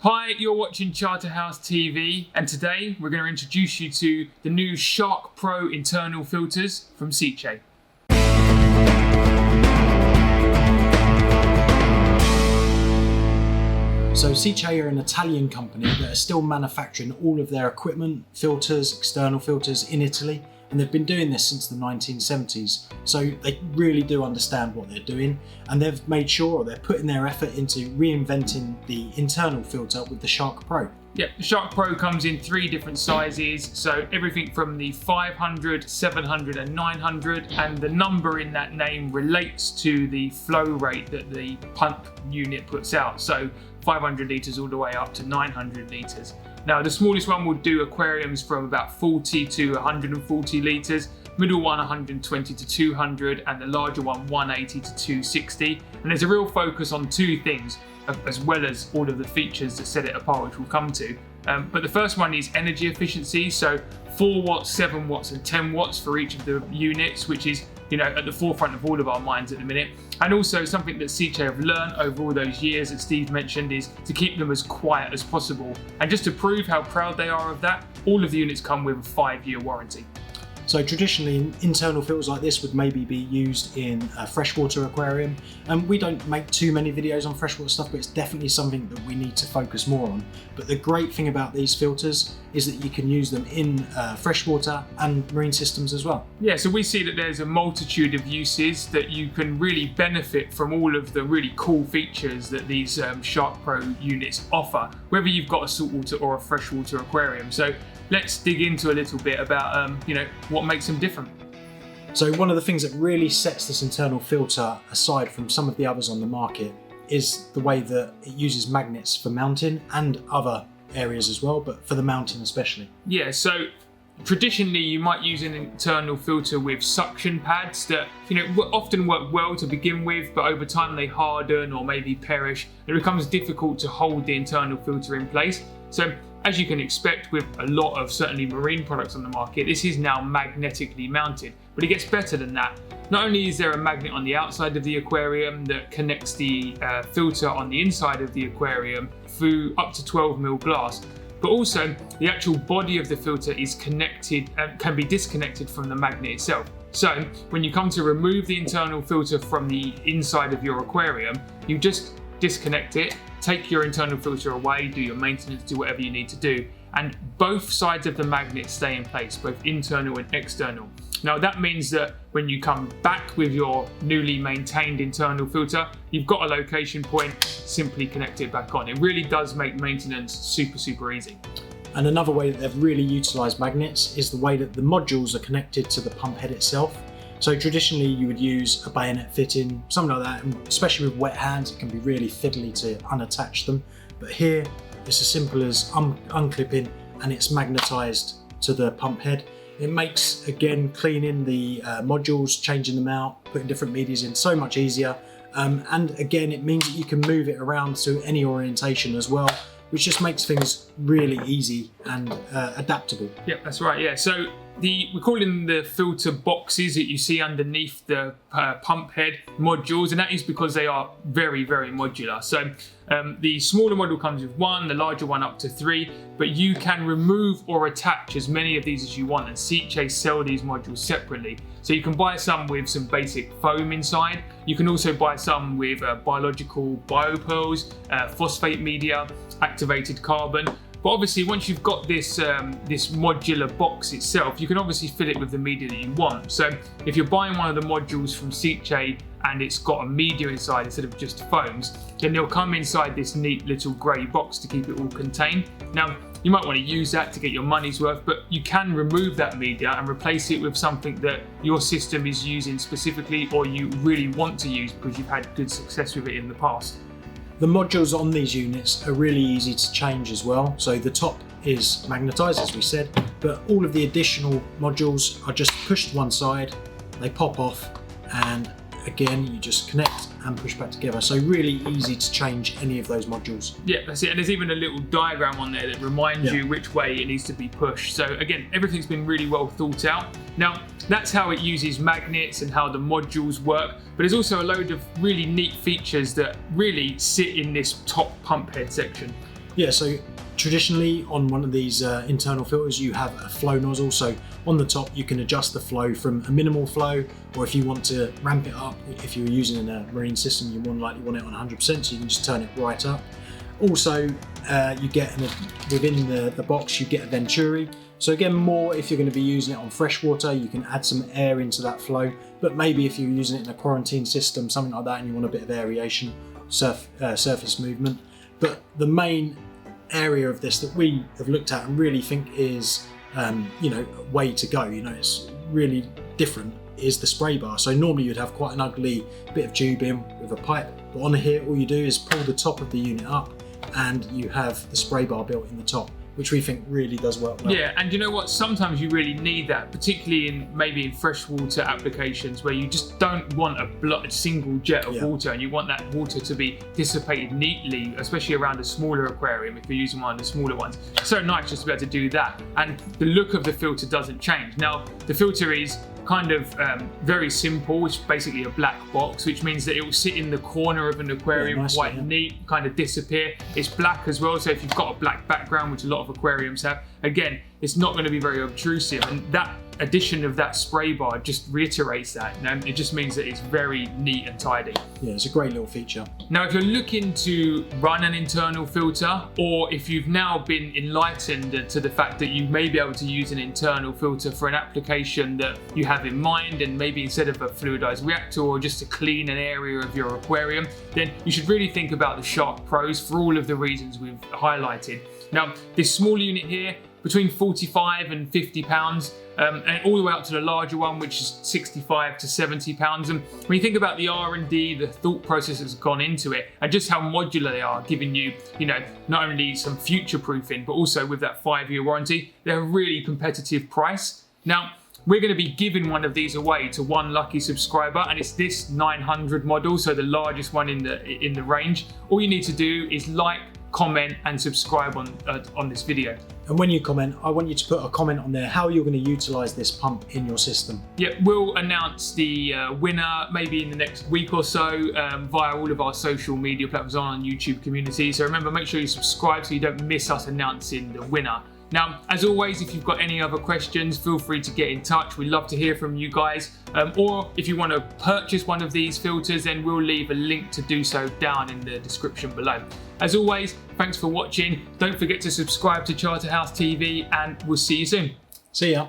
Hi, you're watching Charterhouse TV, and today we're going to introduce you to the new Shark Pro internal filters from Sicce. So Sicce are an Italian company that are still manufacturing all of their equipment, filters, external filters in Italy, and they've been doing this since the 1970s. So they really do understand what they're doing, and they've made sure they're putting their effort into reinventing the internal filter with the Shark Pro. Yeah, the Shark Pro comes in 3 different sizes, so everything from the 500, 700 and 900, and the number in that name relates to the flow rate that the pump unit puts out, so 500 litres all the way up to 900 litres. Now the smallest one will do aquariums from about 40 to 140 litres, middle one 120 to 200, and the larger one 180 to 260. And there's a real focus on 2 things, as well as all of the features that set it apart, which we'll come to. But the first one is energy efficiency, so 4 watts, 7 watts and 10 watts for each of the units, which is at the forefront of all of our minds at the minute. And also something that Sicce have learned over all those years that Steve mentioned is to keep them as quiet as possible. And just to prove how proud they are of that, all of the units come with a 5-year warranty. So traditionally, internal filters like this would maybe be used in a freshwater aquarium. And we don't make too many videos on freshwater stuff, but it's definitely something that we need to focus more on. But the great thing about these filters is that you can use them in freshwater and marine systems as well. Yeah, so we see that there's a multitude of uses that you can really benefit from all of the really cool features that these Shark Pro units offer, whether you've got a saltwater or a freshwater aquarium. So let's dig into a little bit about what makes them different. So one of the things that really sets this internal filter aside from some of the others on the market is the way that it uses magnets for mounting and other areas as well, but for the mounting especially. Yeah, so traditionally you might use an internal filter with suction pads that often work well to begin with, but over time they harden or maybe perish. It becomes difficult to hold the internal filter in place. So as you can expect with a lot of certainly marine products on the market, this is now magnetically mounted, but it gets better than that. Not only is there a magnet on the outside of the aquarium that connects the filter on the inside of the aquarium through up to 12mm glass, but also the actual body of the filter is connected and can be disconnected from the magnet itself. So when you come to remove the internal filter from the inside of your aquarium, you just disconnect it, take your internal filter away, do your maintenance, do whatever you need to do, and both sides of the magnet stay in place, both internal and external. Now that means that when you come back with your newly maintained internal filter, you've got a location point, simply connect it back on. It really does make maintenance super easy. And another way that they've really utilised magnets is the way that the modules are connected to the pump head itself. So traditionally you would use a bayonet fitting, something like that, and especially with wet hands it can be really fiddly to unattach them. But here it's as simple as unclipping and it's magnetised to the pump head. It makes, again, cleaning the modules, changing them out, putting different medias in so much easier. And again, it means that you can move it around to any orientation as well, which just makes things really easy and adaptable. Yeah, that's right, yeah. So we call them the filter boxes that you see underneath the pump head modules, and that is because they are very modular. So the smaller module comes with 1, the larger one up to 3, but you can remove or attach as many of these as you want, and Sicce sell these modules separately. So you can buy some with some basic foam inside. You can also buy some with biological biopearls, phosphate media, activated carbon. But obviously once you've got this this modular box itself, you can obviously fill it with the media that you want. So if you're buying one of the modules from Sicce and it's got a media inside instead of just foams, then they'll come inside this neat little grey box to keep it all contained. Now you might want to use that to get your money's worth, but you can remove that media and replace it with something that your system is using specifically or you really want to use because you've had good success with it in the past. The modules on these units are really easy to change as well. So the top is magnetised, as we said, but all of the additional modules are just pushed to one side, they pop off, and again, you just connect and push back together. So really easy to change any of those modules. Yeah, that's it. And there's even a little diagram on there that reminds you which way it needs to be pushed. So again, everything's been really well thought out. Now, that's how it uses magnets and how the modules work. But there's also a load of really neat features that really sit in this top pump head section. Yeah, so traditionally on one of these internal filters you have a flow nozzle, so on the top you can adjust the flow from a minimal flow, or if you want to ramp it up, if you're using a marine system you more than likely want it on 100%, so you can just turn it right up. Also you get within the box you get a venturi, so again more if you're going to be using it on freshwater you can add some air into that flow, but maybe if you're using it in a quarantine system, something like that, and you want a bit of aeration, surface movement. But the main area of this that we have looked at and really think is you know, a way to go, you know, it's really different, is the spray bar. So normally you'd have quite an ugly bit of tubing with a pipe, but on here all you do is pull the top of the unit up and you have the spray bar built in the top, which we think really does work well. Yeah, and you know what? Sometimes you really need that, particularly in freshwater applications where you just don't want a single jet of water, and you want that water to be dissipated neatly, especially around a smaller aquarium if you're using one of the smaller ones. It's so nice just to be able to do that, and the look of the filter doesn't change. Now, the filter is kind of very simple. It's basically a black box, which means that it will sit in the corner of an aquarium, quite neat, kind of disappear. It's black as well, so if you've got a black background, which a lot of aquariums have, again, it's not going to be very obtrusive, and that addition of that spray bar just reiterates that. You know? It just means that it's very neat and tidy. Yeah, it's a great little feature. Now, if you're looking to run an internal filter, or if you've now been enlightened to the fact that you may be able to use an internal filter for an application that you have in mind, and maybe instead of a fluidized reactor or just to clean an area of your aquarium, then you should really think about the Shark Pros for all of the reasons we've highlighted. Now, this small unit here, between 45 and 50 pounds, and all the way up to the larger one, which is 65 to 70 pounds. And when you think about the R&D, the thought process that's gone into it, and just how modular they are, giving you, you know, not only some future proofing, but also with that 5-year warranty, they're a really competitive price. Now, we're going to be giving one of these away to one lucky subscriber, and it's this 900 model, so the largest one in the range. All you need to do is like, comment and subscribe on this video. And when you comment, I want you to put a comment on there how you're going to utilize this pump in your system. Yeah, we'll announce the winner maybe in the next week or so via all of our social media platforms on YouTube community. So remember, make sure you subscribe so you don't miss us announcing the winner. Now, as always, if you've got any other questions, feel free to get in touch. We'd love to hear from you guys. Or if you want to purchase one of these filters, then we'll leave a link to do so down in the description below. As always, thanks for watching. Don't forget to subscribe to Charterhouse TV, and we'll see you soon. See ya.